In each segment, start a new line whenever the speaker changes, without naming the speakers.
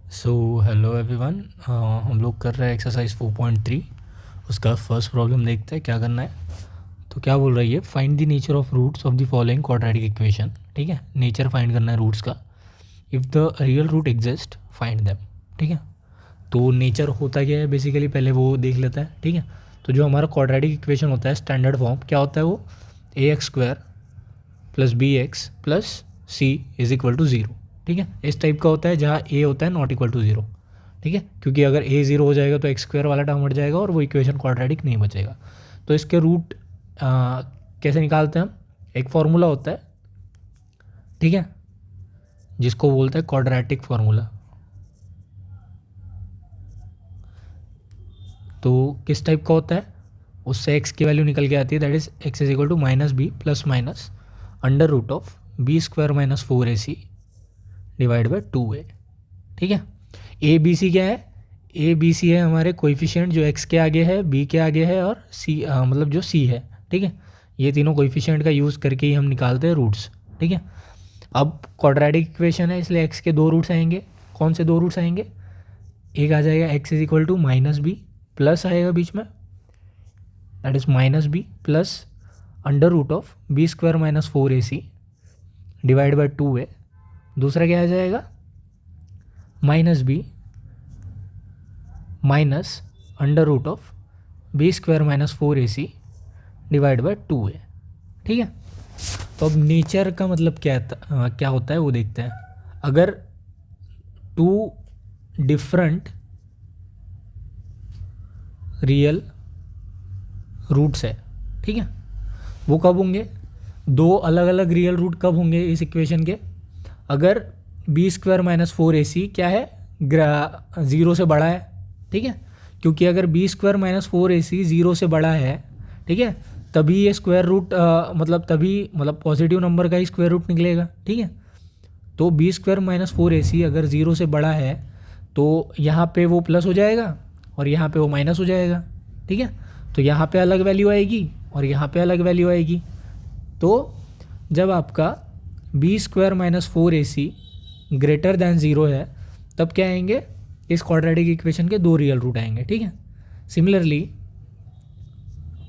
So hello everyone, हम लोग कर रहे हैं एक्सरसाइज 4.3। उसका फर्स्ट प्रॉब्लम देखते हैं क्या करना है। तो क्या बोल रही है, find the nature of roots of the following quadratic equation. ठीक है, नेचर फाइंड करना है रूट्स का। If the real root exist find them. ठीक है, तो नेचर होता क्या है बेसिकली पहले वो देख लेता है। ठीक है, तो जो हमारा क्वाड्रेटिक इक्वेशन होता है स्टैंडर्ड फॉर्म क्या होता है, वो ax² plus bx plus c is equal to 0। ठीक है, इस टाइप का होता है जहाँ a होता है नॉट इक्वल टू 0। ठीक है, क्योंकि अगर a 0 हो जाएगा तो x² वाला टर्म हट जाएगा और वो इक्वेशन क्वाड्रेटिक नहीं बचेगा। तो इसके रूट कैसे निकालते हैं हम, एक फार्मूला होता है। ठीक है, जिसको बोलते हैं क्वाड्रेटिक फार्मूला। तो किस टाइप का होता है, उससे x की वैल्यू निकल के आती है, that is x is equal to minus b plus minus under root of b² minus 4ac divide by 2a। ठीक है, ए बी सी क्या है, ए बी सी है हमारे कोइफिशिएंट जो x के आगे है, b के आगे है और c मतलब जो c है। ठीक है, ये तीनों कोइफिशिएंट का यूज़ करके ही हम निकालते हैं रूट्स। ठीक है, अब क्वाड्रेटिक इक्वेशन है इसलिए x के दो रूट्स आएंगे। कौन से दो रूट्स आएंगे, एक आ जाएगा x is equal to minus b plus आएगा बीच में, that is minus b plus under root of b² minus 4ac divide by 2a। दूसरा क्या आ जाएगा, minus b minus under root of b² minus 4ac divide by 2a। ठीक है, तो अब नेचर का मतलब क्या होता है वो देखते हैं। अगर टू डिफरेंट रियल रूट्स है, ठीक है, वो कब होंगे, दो अलग अलग रियल रूट कब होंगे इस इक्वेशन के, अगर b² माइनस 4ac क्या है, 0 से बड़ा है। ठीक है, क्योंकि अगर b² माइनस 4ac 0 से बड़ा है, ठीक है, तभी ये स्क्वायर रूट मतलब पॉजिटिव नंबर का ही स्क्वायर रूट निकलेगा। ठीक है, तो b² माइनस 4ac अगर 0 से बड़ा है तो यहाँ पे वो प्लस हो जाएगा और यहाँ पे वो माइनस हो जाएगा। ठीक है, तो यहाँ पे अलग वैल्यू आएगी और यहाँ पे अलग वैल्यू आएगी। तो जब आपका b² minus 4ac greater than 0 है तब क्या आएंगे, इस क्वाड्रेटिक इक्वेशन के दो रियल रूट आएंगे। ठीक है, similarly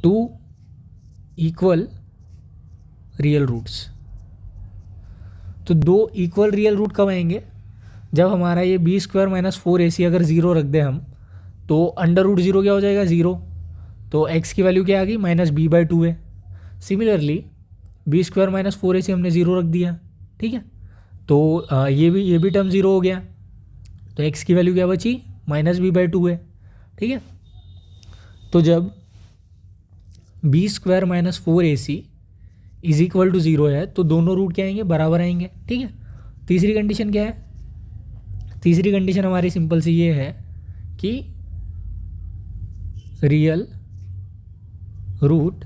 two equal real roots, तो दो इक्वल रियल रूट कब आएंगे, जब हमारा ये b² माइनस 4ac अगर 0 रख दें हम तो अंडर रूट 0 क्या हो जाएगा, 0। तो x की वैल्यू क्या आ गई, माइनस बी बाई 2 है। सिमिलरली b² माइनस 4ac हमने 0 रख दिया। ठीक है, तो ये भी टर्म 0 हो गया, तो x की वैल्यू क्या बची, माइनस बी बाई 2 है। ठीक है, तो जब b² minus 4ac is equal to 0 है तो दोनों रूट क्या आएंगे, बराबर आएंगे। ठीक है, तीसरी कंडीशन क्या है, तीसरी कंडीशन हमारी सिंपल सी ये है कि रियल रूट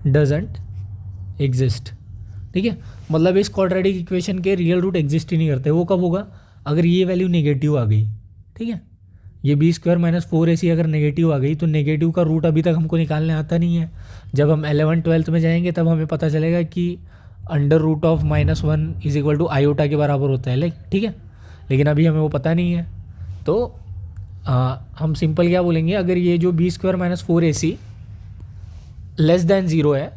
डजंट एग्जिस्ट। ठीक है, मतलब इस क्वाड्रेटिक इक्वेशन के रियल रूट एग्जिस्ट ही नहीं करते। वो कब होगा, अगर ये वैल्यू नेगेटिव आ गई। ठीक है, ये b² माइनस 4ac अगर नेगेटिव आ गई तो नेगेटिव का रूट अभी तक हमको निकालने आता नहीं है। जब हम 11th-12th में जाएंगे तब हमें पता चलेगा कि under root of -1 is equal to iota के बराबर होता है। ठीक है, लेकिन अभी हमें वो पता नहीं है। तो हम सिंपल क्या बोलेंगे, अगर ये जो b² minus 4ac less than 0 है,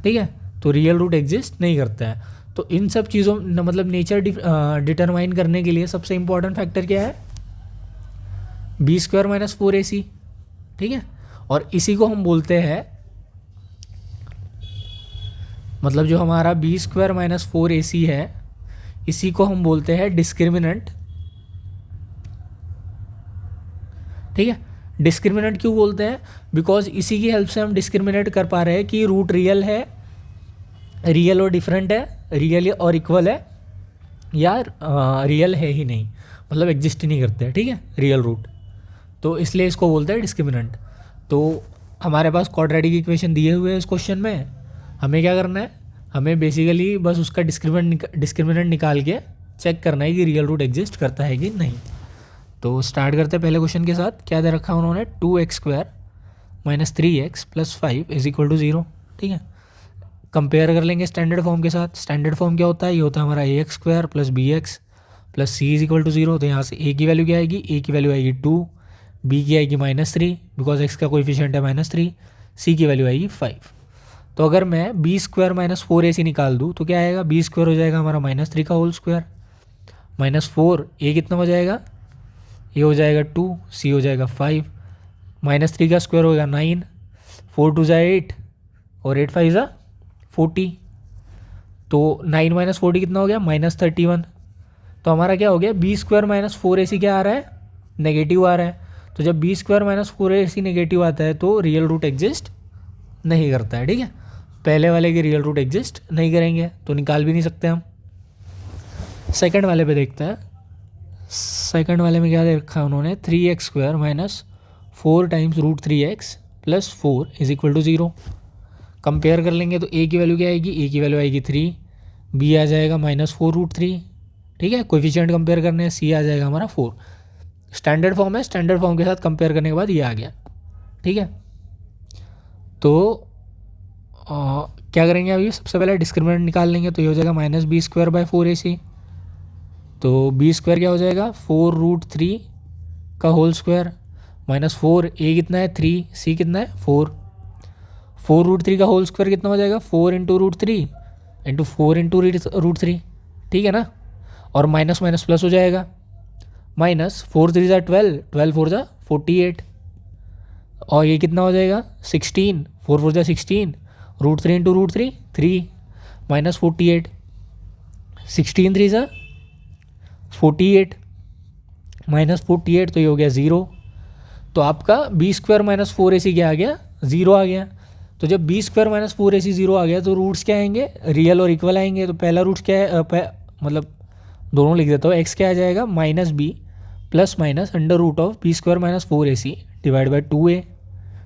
ठीक है, तो रियल रूट एग्जिस्ट नहीं करता है। तो इन सब चीज़ों मतलब नेचर डिटरमाइन करने के लिए सबसे इंपॉर्टेंट फैक्टर क्या है, b² माइनस 4ac। ठीक है, और इसी को हम बोलते हैं, मतलब जो हमारा b² माइनस 4ac है इसी को हम बोलते हैं डिस्क्रिमिनेंट। ठीक है, डिस्क्रिमिनेंट क्यों बोलते हैं, बिकॉज इसी की हेल्प से हम डिस्क्रिमिनेट कर पा रहे हैं कि रूट रियल है, रियल और डिफरेंट है, रियल और इक्वल है, या रियल है ही नहीं, मतलब एग्जिस्ट ही नहीं करते हैं। ठीक है, रियल रूट, तो इसलिए इसको बोलते हैं डिस्क्रिमिनेंट। तो हमारे पास क्वाड्रेटिक इक्वेशन दिए हुए हैं इस क्वेश्चन में, हमें क्या करना है, हमें बेसिकली बस उसका डिस्क्रिमिनेंट निकाल के चेक करना है कि रियल रूट एग्जिस्ट करता है कि नहीं। तो स्टार्ट करते हैं पहले क्वेश्चन के साथ। क्या दे रखा उन्होंने, 2x² minus 3x plus 5 is equal to 0। ठीक है, कंपेयर कर लेंगे स्टैंडर्ड फॉर्म के साथ। स्टैंडर्ड फॉर्म क्या होता है, ये होता है हमारा a x square plus b x plus c is equal to 0। तो यहाँ से ए की वैल्यू क्या आएगी, ए की वैल्यू आएगी 2, बी की आएगी -3 बिकॉज एक्स का कोएफिशिएंट है -3, सी की वैल्यू आएगी 5। तो अगर मैं बी स्क्वायर माइनस 4ac निकाल दूँ तो क्या आएगा, बी स्क्वायर हो जाएगा हमारा -3 का होल स्क्वायर -4, ए कितना हो जाएगा, ए हो जाएगा 2, सी हो जाएगा 5, -3 का स्क्वायर होगा 9, 4 2 ज़ा 8 और 8 5 ज़ा 40। तो 9 - 40 कितना हो गया, -31। तो हमारा क्या हो गया, बी स्क्वायर माइनस 4ac क्या आ रहा है, नेगेटिव आ रहा है। तो जब B square minus 4ac negative आता है तो रियल रूट एग्जिस्ट नहीं करता है, ठीक है। पहले वाले के रियल रूट एग्जिस्ट नहीं करेंगे तो निकाल भी नहीं सकते हम। सेकंड वाले पे देखते हैं। सेकंड वाले में क्या दे रखा है उन्होंने, 3x square minus 4 times root 3x plus 4 is equal to 0। Compare कर लेंगे तो ए की वैल्यू क्या आएगी, ए की वैल्यू आएगी 3, बी आ जाएगा -4 रूट 3, ठीक है। कोएफिशिएंट कंपेयर करने हैं, सी आ जाएगा हमारा 4। स्टैंडर्ड फॉर्म है, स्टैंडर्ड फॉर्म के साथ कंपेयर करने के बाद ये आ गया, ठीक है। तो क्या करेंगे अभी, सबसे पहले डिस्क्रिमिनेंट निकाल लेंगे। तो ये हो जाएगा -b² / 4ac। तो बी स्क्वायर क्या हो जाएगा, 4 रूट 3 का होल स्क्वायर -4, ए कितना है 3, सी कितना है 4, 4 रूट 3 का होल स्क्वायर कितना हो जाएगा, 4 into root 3 into 4 into root 3, ठीक है ना। और माइनस माइनस प्लस हो जाएगा, -4 3 ज़ा 12, 12 4 ज़ा 48 और ये कितना हो जाएगा 16, 4 4 ज़ा 16, रूट 3 इंटू रूट 3 3 -48, 16 3 ज़ा 48 -48, तो ये हो गया 0। तो आपका बी स्क्वायर माइनस 4ac क्या आ गया, 0 आ गया। तो जब बी स्क्वायर माइनस 4ac 0 आ गया तो रूट्स क्या आएंगे, रियल और इक्वल आएंगे। तो पहला रूट्स क्या है, मतलब दोनों लिख देता हूँ, एक्स क्या आ जाएगा -b plus minus under root of b square minus 4ac divide by 2a,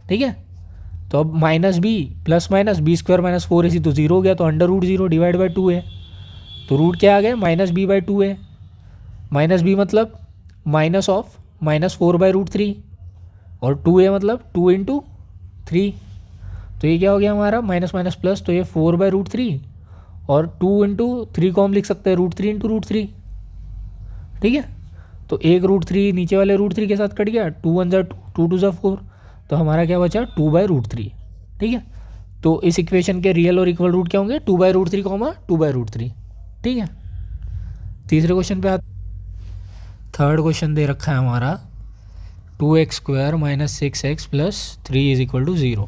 ठीक है। तो अब -b plus minus b square minus 4ac तो 0 हो गया, तो under root 0 divide by 2a। तो रूट क्या आ गया, -b/2a, -b मतलब माइनस ऑफ -4/√3 और 2a मतलब 2 इंटू 3। तो ये क्या हो गया हमारा, माइनस माइनस प्लस, तो ये 4/√3 और 2 इंटू 3 को हम लिख सकते हैं √3 इंटू √3, ठीक है। तो एक √3 नीचे वाले √3 के साथ कट गया, 2 1 ज़ा 2 2 ज़ा 4, तो हमारा क्या बचा 2/√3, ठीक है। तो इस इक्वेशन के रियल और इक्वल रूट क्या होंगे, 2/√3, 2/√3, ठीक है। तीसरे क्वेश्चन पे थर्ड क्वेश्चन दे रखा है हमारा 2x square minus 6x plus 3 is equal to 0।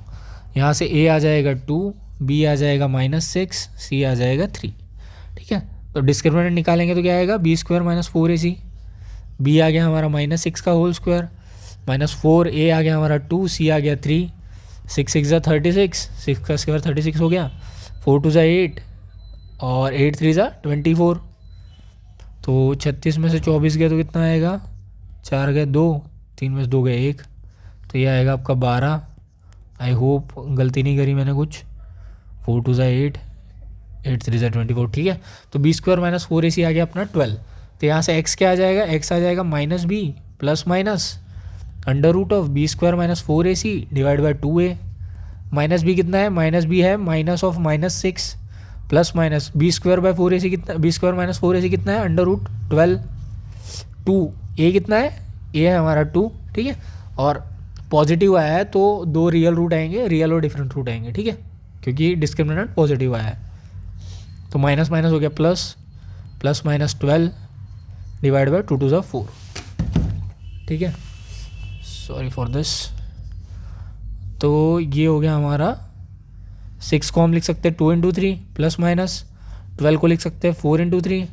यहाँ से a आ जाएगा 2, b आ जाएगा -6, c आ जाएगा 3, ठीक है। तो डिस्क्रिमिनेंट निकालेंगे तो क्या आएगा, b square minus 4ac, b आ गया हमारा -6 का होल स्क्वायर -4, a आ गया हमारा 2, c आ गया 3, 6 6 ज़ा 36, 6 का स्क्वायर 36 हो गया, 4 2 ज़ा 8 और 8 3 ज़ा 24। तो 36 में से 24 गया तो कितना आएगा, 4 गए 2, 3 में से 2 गए 1, तो ये आएगा आपका 12। आई होप गलती नहीं करी मैंने कुछ। 4 2 ज़ा 8, 8 3 ज़ा 24, ठीक है। तो बी स्क्वायर माइनस 4ac आ गया अपना 12। तो यहाँ से x क्या आ जाएगा, x आ जाएगा -b plus minus under root of b square minus 4ac divide by 2a। -b कितना है, -b है minus of -6 plus minus b square by 4ac कितना, बी स्क्वायर माइनस 4ac कितना है, अंडर रूट 12, 2, a कितना है, a है हमारा 2, ठीक है। और पॉजिटिव आया है तो 2 रियल रूट आएंगे, रियल और डिफरेंट रूट आएंगे, ठीक है, क्योंकि डिस्क्रिमिनेंट पॉजिटिव आया है। तो माइनस माइनस हो गया प्लस, प्लस -12 डिवाइड बाई 2 2 ज़ा 4, ठीक है। Sorry for this. तो ये हो गया हमारा 6 को हम लिख सकते हैं 2 इंटू 3 प्लस माइनस, 12 को लिख सकते हैं 4 इंटू 3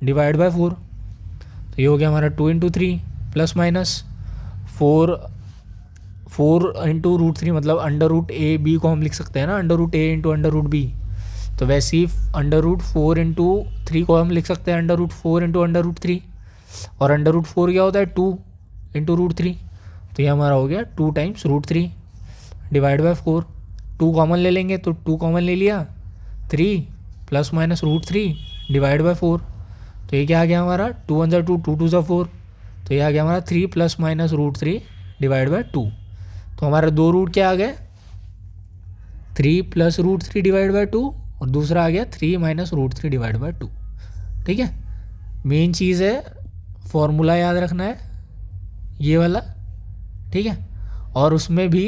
डिवाइड बाई 4। तो ये हो गया हमारा 2 इंटू 3 प्लस माइनस 4 इंटू √3 मतलब अंडर रूट a b को हम लिख सकते हैं ना, under root a into under root b। तो वैसे ही अंडर रूट 4 इंटू 3 को हम लिख सकते हैं under root 4 into under root 3, और अंडर रूट 4 क्या होता है 2 इंटू √3। तो ये हमारा हो गया 2 टाइम्स √3 डिवाइड बाई 4। 2 कॉमन ले लेंगे तो 2 कॉमन ले लिया, 3 प्लस माइनस √3 डिवाइड बाई 4। तो ये क्या आ गया हमारा, 2 1 ज़ा 2, 2 2 ज़ा 4, तो ये आ गया हमारा 3 प्लस माइनस √3 डिवाइड बाई 2। तो हमारे 2 रूट क्या आ गए, 3 प्लस √3 डिवाइड बाई 2 और दूसरा आ गया 3 माइनस रूट 3 डिवाइड बाई 2। ठीक है, मेन चीज़ है फॉर्मूला याद रखना है ये वाला। ठीक है, और उसमें भी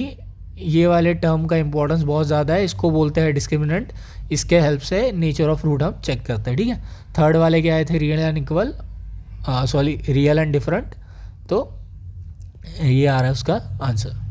ये वाले टर्म का इंपॉर्टेंस बहुत ज़्यादा है, इसको बोलते हैं डिस्क्रिमिनेंट। इसके हेल्प से नेचर ऑफ रूट हम चेक करते हैं। ठीक है, थर्ड वाले क्या आए थे, real and equal, sorry real and different. तो ये आ रहा है उसका आंसर।